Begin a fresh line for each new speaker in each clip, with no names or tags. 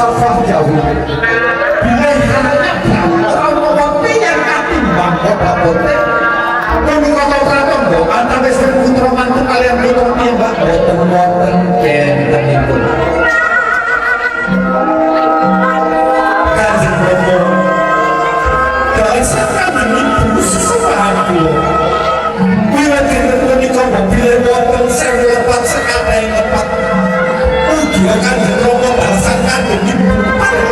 musafah jauh bila anaknya sama waktu yang katimbang kota potek kami kota pratonggo antara istri putra mantu kalian putra piyambak boten-boten bentenipun Kanjeng Bromo dasarkan ibu sesembahan kula wiwit dinten punika bila wonten sewu lepat sekate lepat ugi Kanjeng Bromo balasan Kanjeng Ibu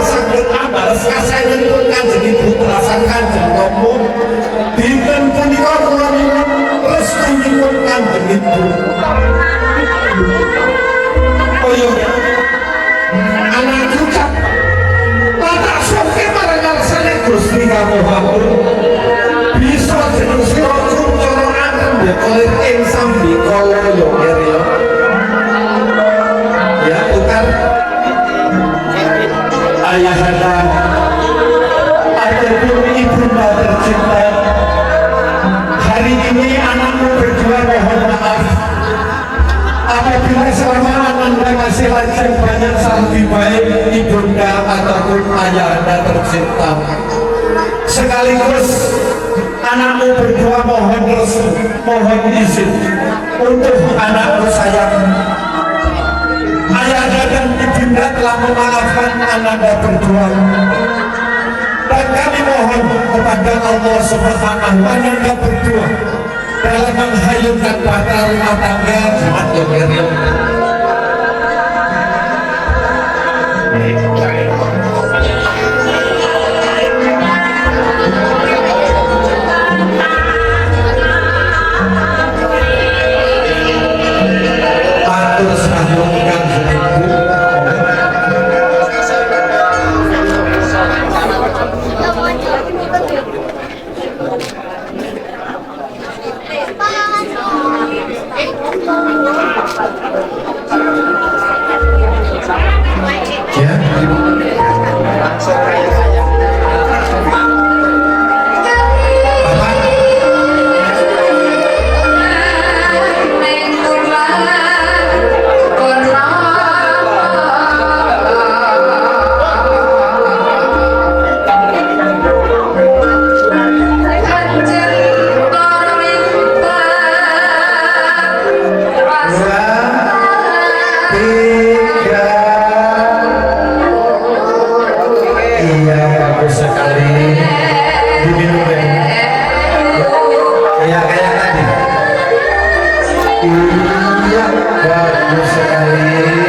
sampun ambales kasaenipun Kanjeng Ibu balasan Kanjeng Bromo dinten punika kula nyuwun restunipun Kanjeng Ibu kaya anak ucap tak soke marang ngarsane Gusti Kamohapun bisa jeneng sira kuncana antem dekolir ing sambikala ya kirya ya tukar ayahanda ataupun ibunda tercinta hari ini anakmu berdua mohon maaf apabila selama ananda masih lajeng banyak lebih baik ibunda ataupun ayahanda tercinta sekaligus anakmu berdua mohon restu mohon izin untuk anakku sayang ayahanda dan ibunda telah memaafkan ananda berdua dan kami mohon kepada Allah Subhanahu ananda berdua dalam menghayutkan bahtera rumah tangga Jumat Yogyakarta. Atur sahur Kanjeng Ibu. Iya, bagus sekali.